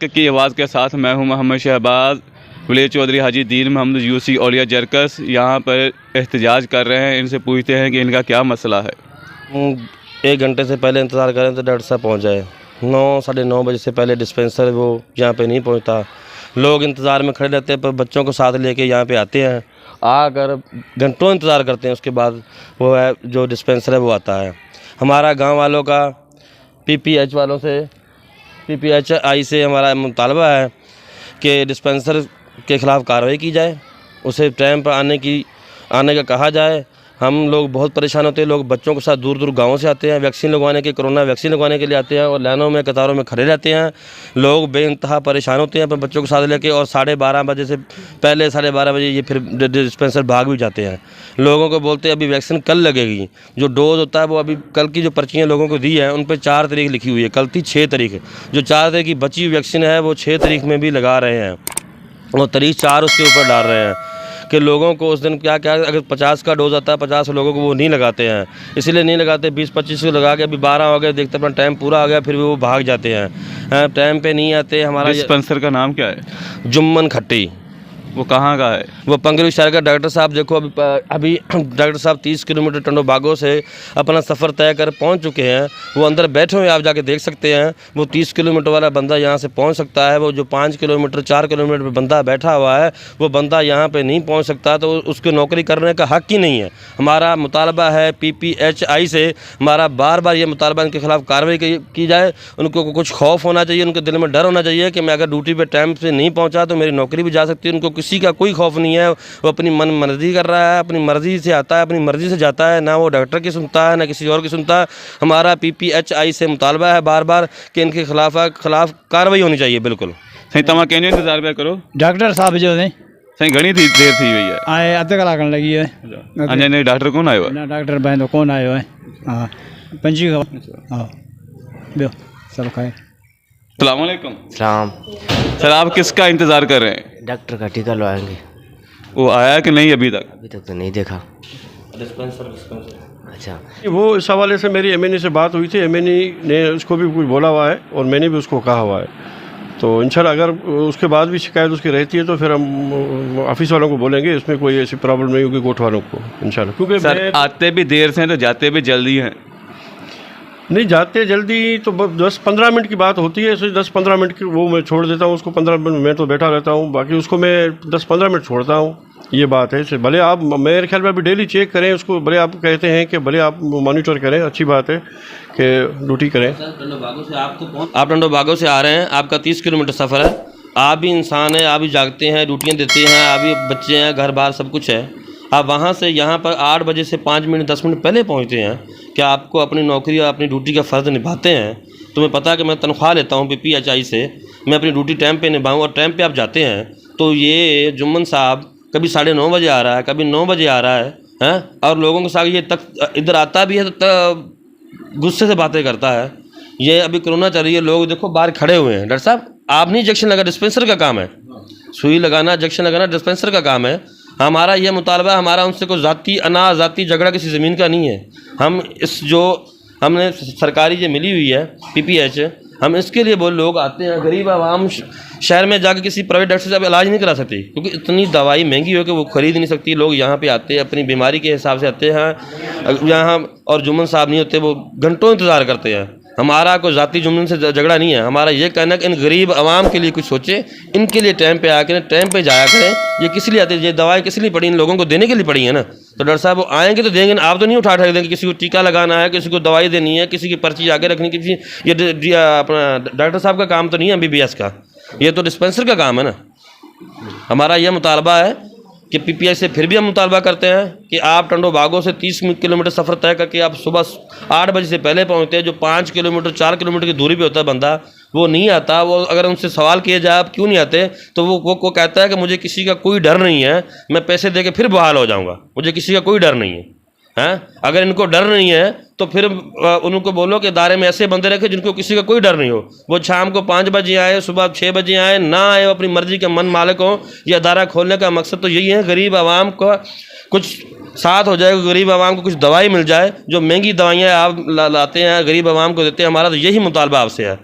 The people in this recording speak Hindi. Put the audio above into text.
की आवाज़ के साथ मैं हूं मोहम्मद शहबाज। विलेज चौधरी हाजी दीन मोहम्मद यूसी औलिया जरकस यहाँ पर एहतजाज कर रहे हैं। इनसे पूछते हैं कि इनका क्या मसला है। 1 घंटे से पहले इंतज़ार करें तो डॉक्टर साहब पहुँच जाए। 9 साढ़े 9 बजे से पहले डिस्पेंसर वो यहाँ पे नहीं पहुँचता। लोग इंतज़ार में खड़े रहते हैं, पर बच्चों को साथ लेके यहाँ पे आते हैं। आकर घंटों इंतज़ार करते हैं, उसके बाद वो है जो डिस्पेंसर है वो आता है। हमारा गांव वालों का पीपीएच वालों से पीपीएचआई से हमारा मुतालबा है कि डिस्पेंसर के ख़िलाफ़ कार्रवाई की जाए, उसे टाइम पर आने का कहा जाए। हम लोग बहुत परेशान होते हैं। लोग बच्चों के साथ दूर दूर गाँवों से आते हैं वैक्सीन लगवाने के, कोरोना वैक्सीन लगवाने के लिए आते हैं और लाइनों में कतारों में खड़े रहते हैं। लोग बेइंतहा परेशान होते हैं अपने बच्चों को साथ लेके, और 12:30 बजे से पहले 12:30 बजे ये फिर डिस्पेंसर भाग भी जाते हैं। लोगों को बोलते हैं अभी वैक्सीन कल लगेगी। जो डोज होता है वो अभी कल की जो पर्चियाँ लोगों को दी है उन पर 4 तारीख लिखी हुई है, कल थी 6 तारीख। जो 4 तारीख की बची हुई वैक्सीन है वो 6 तारीख में भी लगा रहे हैं और तारीख 4 उसके ऊपर डाल रहे हैं कि लोगों को उस दिन क्या अगर 50 का डोज आता है 50 लोगों को वो नहीं लगाते हैं, इसीलिए नहीं लगाते। 20-25 को लगा के अभी 12 हो गए, देखते अपना टाइम पूरा हो गया, फिर भी वो भाग जाते हैं, टाइम पे नहीं आते। हमारा डिस्पेंसर का नाम क्या है? जुम्मन खट्टी। वो कहाँ का है? वो पंगरी शहर का। डॉक्टर साहब देखो अभी डॉक्टर साहब 30 किलोमीटर टंडो बागों से अपना सफ़र तय कर पहुंच चुके हैं। वो अंदर बैठे हुए आप जाके देख सकते हैं। वो 30 किलोमीटर वाला बंदा यहां से पहुंच सकता है। वो जो 5 किलोमीटर 4 किलोमीटर पे बंदा बैठा हुआ है वो बंदा यहां पे नहीं पहुंच सकता, तो उसकी नौकरी करने का हक़ ही नहीं है। हमारा मुतालबा है पीपीएचआई से, हमारा बार बार ये मुतालबा इनके खिलाफ़ कार्रवाई की जाए। उनको कुछ खौफ होना चाहिए, उनके दिल में डर होना चाहिए कि मैं अगर ड्यूटी पर टाइम से नहीं पहुँचा तो मेरी नौकरी भी जा सकती है। उनको किसी का कोई खौफ नहीं है। वो अपनी मन मर्जी कर रहा है, अपनी मर्जी से आता है, अपनी मर्जी से जाता है। ना वो डॉक्टर की सुनता है ना किसी और की सुनता है। हमारा पीपीएचआई से मुतालबा है बार बार कि इनके खिलाफ कार्रवाई होनी चाहिए। बिल्कुल सही। तमा कहने इंतजार पिया करो। डॉक्टर साहब जो ने सही घणी थी देर थी हुई है। आए अधु कलाक लगी है। अञा नहीं डॉक्टर कौन आयो है? ना डॉक्टर बहन कौन आयो है। हाँ 5 हाँ ॿियो सब खाए। अस्सलाम वालेकुम। सलाम। सर आप किसका इंतज़ार कर रहे हैं? डॉक्टर का टीका लगवाएंगे। वो आया कि नहीं अभी तक? अभी तक तो नहीं देखा। डिस्पेंसर अच्छा, वो इस हवाले से मेरी एमएनई से बात हुई थी। एमएनई ने उसको भी कुछ बोला हुआ है और मैंने भी उसको कहा हुआ है। तो इंशाल्लाह अगर उसके बाद भी शिकायत उसकी रहती है तो फिर हम ऑफिस वालों को बोलेंगे। इसमें कोई ऐसी प्रॉब्लम नहीं होगी कोर्ट वालों को इंशाल्लाह। क्योंकि सर आते भी देर से हैं तो जाते भी जल्दी हैं। नहीं जाते जल्दी तो 10-15 मिनट की बात होती है। 10-15 मिनट की वो मैं छोड़ देता हूँ उसको। 15 मिनट मैं तो बैठा रहता हूँ, बाकी उसको मैं 10-15 मिनट छोड़ता हूँ। ये बात है। भले आप मेरे ख्याल में अभी डेली चेक करें उसको, भले आप कहते हैं कि भले आप मॉनिटर करें, अच्छी बात है कि ड्यूटी करें। आप टंडो बागों से आ रहे हैं, आपका 30 किलोमीटर सफ़र है। आप भी इंसान हैं, आप भी जागते हैं, ड्यूटियाँ देते हैं, आप भी बच्चे हैं, घर बार सब कुछ है। आप वहाँ से यहाँ पर 8 बजे से 5 मिनट 10 मिनट पहले पहुँचते हैं। क्या आपको अपनी नौकरी या अपनी ड्यूटी का फ़र्ज़ निभाते हैं? तुम्हें पता है कि मैं तनख्वाह लेता हूँ पीपीएचआई से, मैं अपनी ड्यूटी टाइम पे निभाऊँ और टाइम पे आप जाते हैं। तो ये जुम्मन साहब कभी 9:30 बजे आ रहा है, कभी 9 बजे आ रहा है और लोगों के साथ ये तक इधर आता भी है तो गुस्से से बातें करता है। ये अभी कोरोना चल रही है, लोग देखो बाहर खड़े हुए हैं। डॉक्टर साहब आप नहीं इंजेक्शन लगा, डिस्पेंसर का काम है। सुई लगाना, इंजेक्शन लगाना डिस्पेंसर का काम है। हमारा ये मुतालबा, हमारा उनसे कोई ज़ाती झगड़ा किसी ज़मीन का नहीं है। हम हमने सरकारी जो मिली हुई है पीपीएच, हम इसके लिए बोल लोग आते हैं। गरीब आवाम शहर में जाकर किसी प्राइवेट डॉक्टर से इलाज नहीं करा सकती क्योंकि इतनी दवाई महंगी हो कि वो खरीद नहीं सकती। लोग यहाँ पे आते हैं, अपनी बीमारी के हिसाब से आते हैं यहाँ। और जुम्मन साहब नहीं होते, वो घंटों इंतज़ार करते हैं। हमारा कोई ज़ाती जुम्मन से झगड़ा नहीं है। हमारा ये कहना है कि इन गरीब आवाम के लिए कुछ सोचे, इनके लिए टाइम पे आकर टाइम पे जाया करें। ये किस लिए आते हैं? ये दवाई किस लिए पड़ी? इन लोगों को देने के लिए पड़ी है ना। तो डॉक्टर साहब वो आएंगे तो देंगे ना, आप तो नहीं उठा देंगे। किसी को टीका लगाना है, किसी को दवाई देनी है, किसी की पर्ची आगे रखनी, किसी ये अपना डॉक्टर साहब का काम तो नहीं है MBBS का, ये तो डिस्पेंसर का काम है ना। हमारा यह मुतालबा है कि पीपीआई से फिर भी हम मुतालबा करते हैं कि आप टंडो बागों से 30 किलोमीटर सफ़र तय करके आप सुबह 8 बजे से पहले पहुँचते हैं। जो 5 किलोमीटर 4 किलोमीटर की दूरी पे होता है बंदा, वो नहीं आता। वो अगर उनसे सवाल किए जाए आप क्यों नहीं आते, तो वो कहता है कि मुझे किसी का कोई डर नहीं है, मैं पैसे दे के फिर बहाल हो जाऊँगा, मुझे किसी का कोई डर नहीं है। अगर इनको डर नहीं है तो फिर उनको बोलो कि दायरे में ऐसे बंदे रखे जिनको किसी का कोई डर नहीं हो। वो शाम को 5 बजे आए, सुबह 6 बजे आए, ना आए, वो अपनी मर्ज़ी के मन मालिक हो। ये अदारा खोलने का मकसद तो यही है, गरीब आवाम को कुछ साथ हो जाएगा, गरीब आवाम को कुछ दवाई मिल जाए। जो महंगी दवाइयाँ आप लाते हैं गरीब आवाम को देते हैं, हमारा तो यही मुतालबा आपसे है।